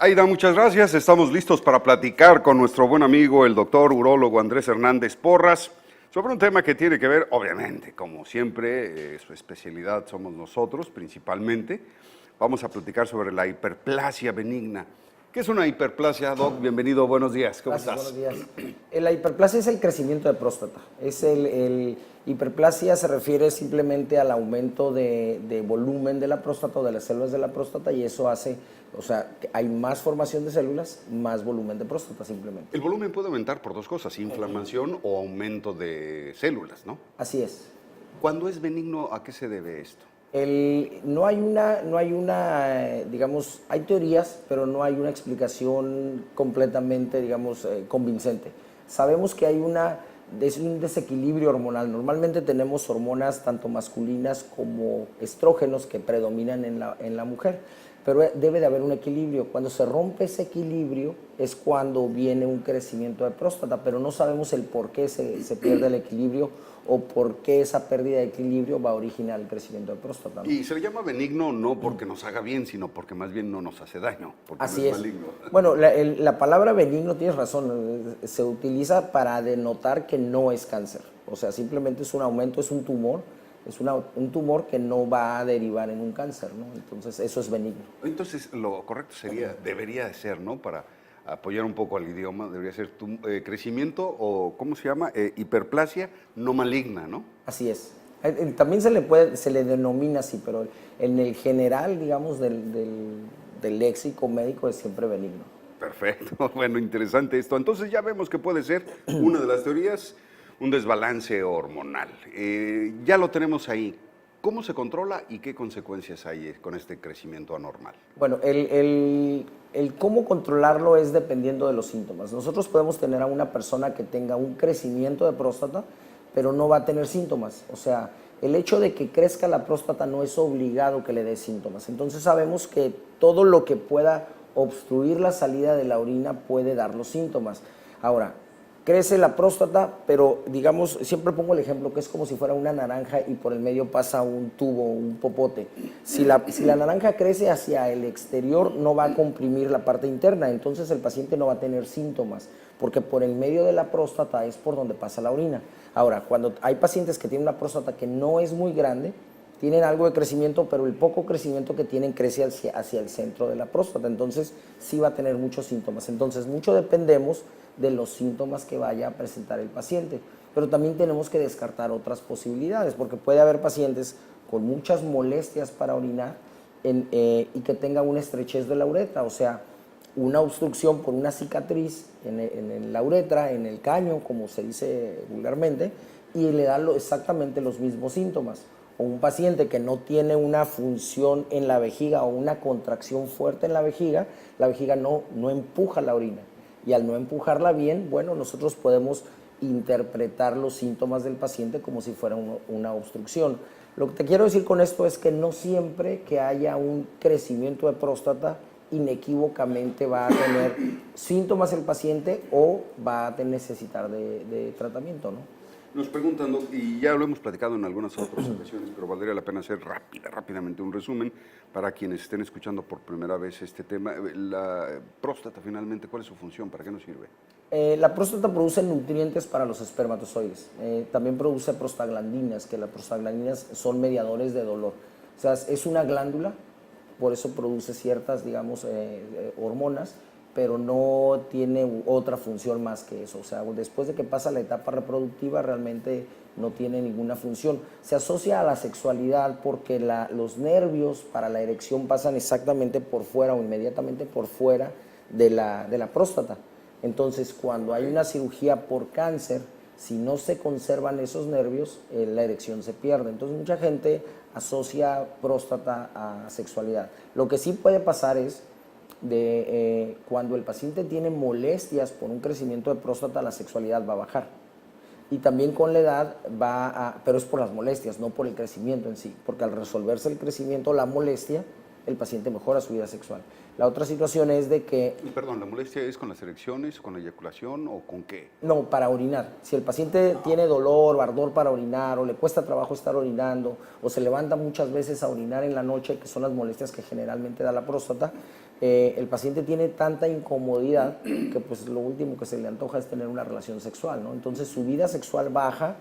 Aida, muchas gracias. Estamos listos para platicar con nuestro buen amigo, el doctor urólogo Andrés Hernández Porras, sobre un tema que tiene que ver, obviamente, como siempre, su especialidad somos nosotros, principalmente. Vamos a platicar sobre la hiperplasia benigna. ¿Qué es una hiperplasia, Doc? Bienvenido, buenos días. ¿Cómo Gracias, estás? buenos días. La hiperplasia es el crecimiento de próstata. Hiperplasia se refiere simplemente al aumento de volumen de la próstata o de las células de la próstata, y eso hace, o sea, que hay más formación de células, más volumen de próstata simplemente. El volumen puede aumentar por dos cosas, inflamación o aumento de células, ¿no? Así es. Cuando es benigno, ¿a qué se debe esto? Digamos, hay teorías, pero no hay una explicación completamente, digamos, convincente. Sabemos que es un desequilibrio hormonal. Normalmente tenemos hormonas tanto masculinas como estrógenos que predominan en la mujer, pero debe de haber un equilibrio. Cuando se rompe ese equilibrio es cuando viene un crecimiento de próstata, pero no sabemos el por qué se pierde el equilibrio o por qué esa pérdida de equilibrio va a originar el crecimiento de próstata, ¿no? Y se le llama benigno no porque nos haga bien, sino porque más bien no nos hace daño, porque Así no es es. maligno. Bueno, la palabra benigno, tienes razón, se utiliza para denotar que no es cáncer. O sea, simplemente es un aumento, es un tumor, un tumor que no va a derivar en un cáncer, ¿no? Entonces, eso es benigno. Entonces, lo correcto debería de ser, ¿no? Para apoyar un poco al idioma, debería ser crecimiento o, ¿cómo se llama? Hiperplasia no maligna, ¿no? Así es. También se le denomina así, pero en el general, digamos, del léxico médico es siempre benigno. Perfecto, bueno, interesante esto. Entonces ya vemos que puede ser una de las teorías, un desbalance hormonal. Ya lo tenemos ahí. ¿Cómo se controla y qué consecuencias hay con este crecimiento anormal? Bueno, el cómo controlarlo es dependiendo de los síntomas. Nosotros podemos tener a una persona que tenga un crecimiento de próstata, pero no va a tener síntomas. O sea, el hecho de que crezca la próstata no es obligado que le dé síntomas. Entonces sabemos que todo lo que pueda obstruir la salida de la orina puede dar los síntomas. Ahora, crece la próstata, pero digamos, siempre pongo el ejemplo que es como si fuera una naranja y por el medio pasa un tubo, un popote. Si la naranja crece hacia el exterior, no va a comprimir la parte interna, entonces el paciente no va a tener síntomas, porque por el medio de la próstata es por donde pasa la orina. Ahora, cuando hay pacientes que tienen una próstata que no es muy grande, tienen algo de crecimiento, pero el poco crecimiento que tienen crece hacia el centro de la próstata, entonces sí va a tener muchos síntomas. Entonces, mucho dependemos de los síntomas que vaya a presentar el paciente, pero también tenemos que descartar otras posibilidades, porque puede haber pacientes con muchas molestias para orinar y que tengan una estrechez de la uretra, o sea, una obstrucción por una cicatriz en la uretra, en el caño, como se dice vulgarmente, y le da exactamente los mismos síntomas. O un paciente que no tiene una función en la vejiga o una contracción fuerte en la vejiga no empuja la orina. Y al no empujarla bien, bueno, nosotros podemos interpretar los síntomas del paciente como si fuera una obstrucción. Lo que te quiero decir con esto es que no siempre que haya un crecimiento de próstata, inequívocamente va a tener síntomas el paciente o va a necesitar de tratamiento, ¿no? Nos preguntan, y ya lo hemos platicado en algunas otras ocasiones, pero valdría la pena hacer rápidamente un resumen para quienes estén escuchando por primera vez este tema. La próstata, finalmente, ¿cuál es su función? ¿Para qué nos sirve? La próstata produce nutrientes para los espermatozoides. También produce prostaglandinas, que las prostaglandinas son mediadores de dolor. O sea, es una glándula, por eso produce ciertas, digamos, hormonas, pero no tiene otra función más que eso. O sea, después de que pasa la etapa reproductiva, realmente no tiene ninguna función. Se asocia a la sexualidad porque los nervios para la erección pasan exactamente por fuera o inmediatamente por fuera de la próstata. Entonces, cuando hay una cirugía por cáncer, si no se conservan esos nervios, la erección se pierde. Entonces, mucha gente asocia próstata a sexualidad. Lo que sí puede pasar es cuando el paciente tiene molestias por un crecimiento de próstata, la sexualidad va a bajar. Y también con la edad pero es por las molestias, no por el crecimiento en sí, porque al resolverse el crecimiento, la molestia, el paciente mejora su vida sexual. La otra situación es de que... Perdón, ¿la molestia es con las erecciones, con la eyaculación o con qué? No, para orinar. Si el paciente tiene dolor o ardor para orinar o le cuesta trabajo estar orinando o se levanta muchas veces a orinar en la noche, que son las molestias que generalmente da la próstata, el paciente tiene tanta incomodidad que pues lo último que se le antoja es tener una relación sexual, ¿no? Entonces su vida sexual baja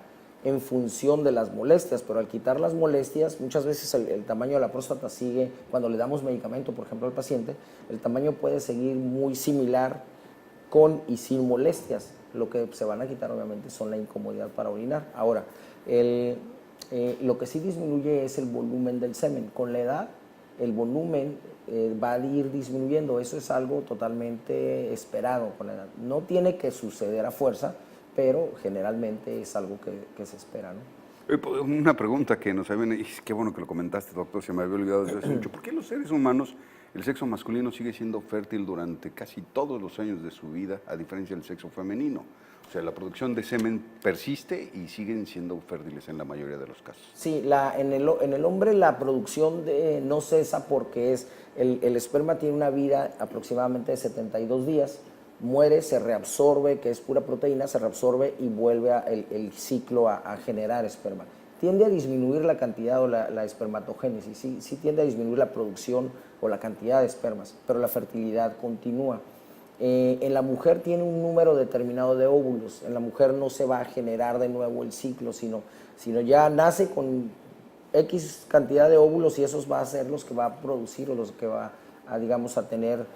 en función de las molestias, pero al quitar las molestias, muchas veces el tamaño de la próstata sigue, cuando le damos medicamento, por ejemplo, al paciente, el tamaño puede seguir muy similar con y sin molestias. Lo que se van a quitar obviamente son la incomodidad para orinar. Ahora, lo que sí disminuye es el volumen del semen. Con la edad, el volumen va a ir disminuyendo. Eso es algo totalmente esperado con la edad. No tiene que suceder a fuerza, pero generalmente es algo que se espera, ¿no? Una pregunta que nos habían, y qué bueno que lo comentaste, doctor, se me había olvidado desde hace mucho. ¿Por qué los seres humanos, el sexo masculino sigue siendo fértil durante casi todos los años de su vida, a diferencia del sexo femenino? O sea, la producción de semen persiste y siguen siendo fértiles en la mayoría de los casos. Sí, en el hombre la producción no cesa porque el esperma tiene una vida aproximadamente de 72 días, muere, se reabsorbe, que es pura proteína, se reabsorbe y vuelve el ciclo a generar esperma. Tiende a disminuir la cantidad o la espermatogénesis, sí tiende a disminuir la producción o la cantidad de espermas, pero la fertilidad continúa. En la mujer tiene un número determinado de óvulos, en la mujer no se va a generar de nuevo el ciclo, sino ya nace con X cantidad de óvulos y esos va a ser los que va a producir o los que va a, digamos, a tener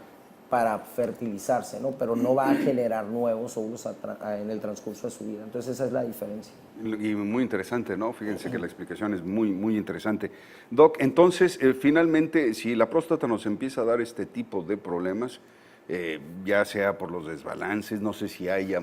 para fertilizarse, ¿no? Pero no va a generar nuevos óvulos en el transcurso de su vida. Entonces esa es la diferencia. Y muy interesante, ¿no? Fíjense que la explicación es muy, muy interesante. Doc, entonces, finalmente, si la próstata nos empieza a dar este tipo de problemas, ya sea por los desbalances, no sé si haya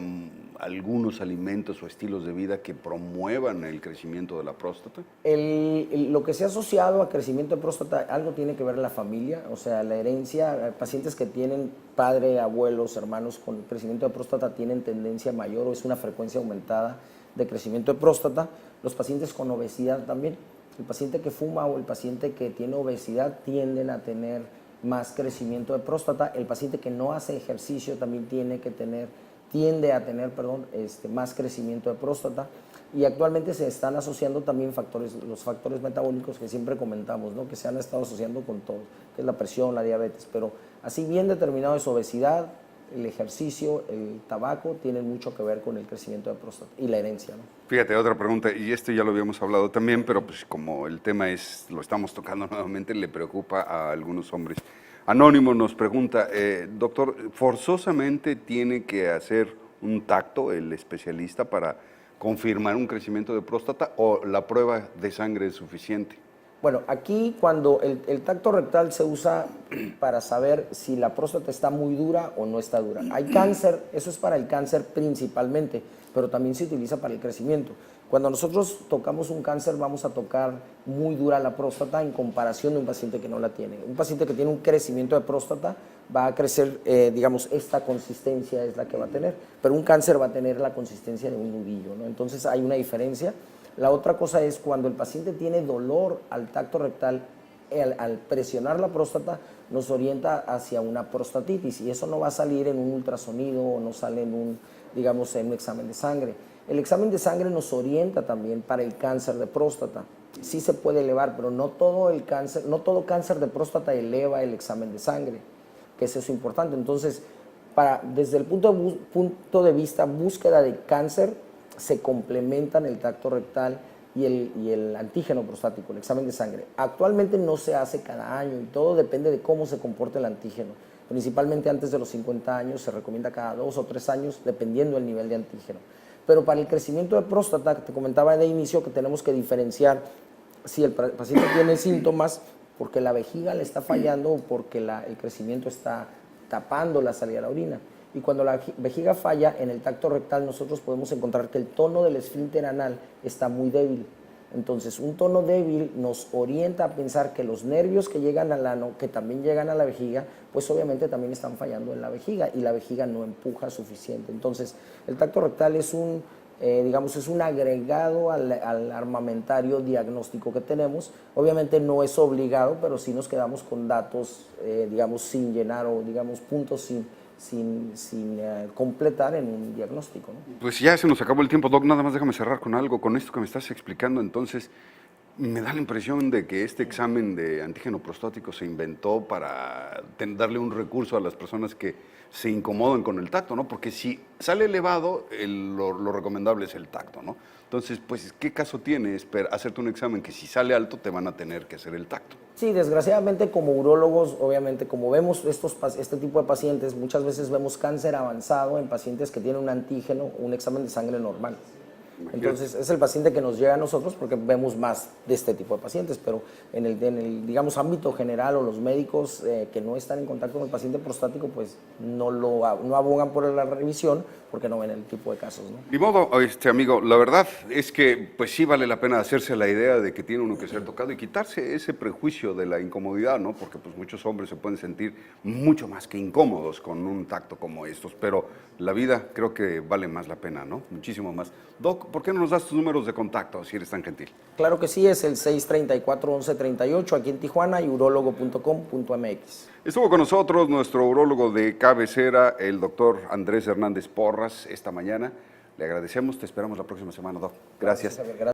algunos alimentos o estilos de vida que promuevan el crecimiento de la próstata. Lo que se ha asociado a crecimiento de próstata, algo tiene que ver la familia, o sea, la herencia. Pacientes que tienen padre, abuelos, hermanos con crecimiento de próstata tienen tendencia mayor o es una frecuencia aumentada de crecimiento de próstata. Los pacientes con obesidad también. El paciente que fuma o el paciente que tiene obesidad tienden a tener más crecimiento de próstata. El paciente que no hace ejercicio también tiende a tener más crecimiento de próstata. Y actualmente se están asociando también los factores metabólicos que siempre comentamos, ¿no? Que se han estado asociando con todo, que es la presión, la diabetes, pero así bien determinado es obesidad, el ejercicio, el tabaco, tienen mucho que ver con el crecimiento de próstata y la herencia, ¿no? Fíjate, otra pregunta, y esto ya lo habíamos hablado también, pero pues como el tema lo estamos tocando nuevamente, le preocupa a algunos hombres. Anónimo nos pregunta, doctor, ¿forzosamente tiene que hacer un tacto el especialista para confirmar un crecimiento de próstata o la prueba de sangre es suficiente? Bueno, aquí cuando el tacto rectal se usa para saber si la próstata está muy dura o no está dura. Hay cáncer, eso es para el cáncer principalmente, pero también se utiliza para el crecimiento. Cuando nosotros tocamos un cáncer vamos a tocar muy dura la próstata en comparación de un paciente que no la tiene. Un paciente que tiene un crecimiento de próstata va a crecer, digamos, esta consistencia es la que va a tener, pero un cáncer va a tener la consistencia de un nudillo, ¿no? Entonces hay una diferencia. La otra cosa es cuando el paciente tiene dolor al tacto rectal, al presionar la próstata nos orienta hacia una prostatitis y eso no va a salir en un ultrasonido o no sale en un examen de sangre. El examen de sangre nos orienta también para el cáncer de próstata. Sí se puede elevar, pero no todo cáncer de próstata eleva el examen de sangre, que eso es importante. Entonces, desde el punto de vista búsqueda de cáncer, se complementan el tacto rectal y el antígeno prostático, el examen de sangre. Actualmente no se hace cada año y todo depende de cómo se comporte el antígeno. Principalmente antes de los 50 años, se recomienda cada 2 o 3 años, dependiendo del nivel de antígeno. Pero para el crecimiento de próstata, te comentaba de inicio que tenemos que diferenciar si el paciente tiene síntomas porque la vejiga le está fallando o porque el crecimiento está tapando la salida de la orina. Y cuando la vejiga falla, en el tacto rectal nosotros podemos encontrar que el tono del esfínter anal está muy débil. Entonces, un tono débil nos orienta a pensar que los nervios que llegan al ano, que también llegan a la vejiga, pues obviamente también están fallando en la vejiga y la vejiga no empuja suficiente. Entonces, el tacto rectal es un agregado al armamentario diagnóstico que tenemos. Obviamente no es obligado, pero sí nos quedamos con datos, sin llenar o, puntos sin completar en un diagnóstico, ¿no? Pues ya se nos acabó el tiempo, Doc, nada más déjame cerrar con algo, con esto que me estás explicando. Entonces, Me da la impresión de que este examen de antígeno prostático se inventó para darle un recurso a las personas que se incomodan con el tacto, ¿no? Porque si sale elevado, lo recomendable es el tacto, ¿no? Entonces, pues, ¿qué caso tiene hacerte un examen que si sale alto te van a tener que hacer el tacto? Sí, desgraciadamente como urólogos, obviamente, como vemos este tipo de pacientes, muchas veces vemos cáncer avanzado en pacientes que tienen un antígeno, un examen de sangre normal. Entonces, es el paciente que nos llega a nosotros porque vemos más de este tipo de pacientes, pero en el digamos, ámbito general o los médicos que no están en contacto con el paciente prostático, pues no abogan por la revisión porque no ven el tipo de casos, ¿no? Ni modo, amigo, la verdad es que pues sí vale la pena hacerse la idea de que tiene uno que ser tocado y quitarse ese prejuicio de la incomodidad, ¿no? Porque pues muchos hombres se pueden sentir mucho más que incómodos con un tacto como estos, pero la vida creo que vale más la pena, ¿no? Muchísimo más. Doc, ¿por qué no nos das tus números de contacto si eres tan gentil? Claro que sí, es el 634-1138 aquí en Tijuana y urólogo.com.mx. Estuvo con nosotros nuestro urólogo de cabecera, el doctor Andrés Hernández Porras, esta mañana. Le agradecemos, te esperamos la próxima semana, Doc. Gracias. Gracias.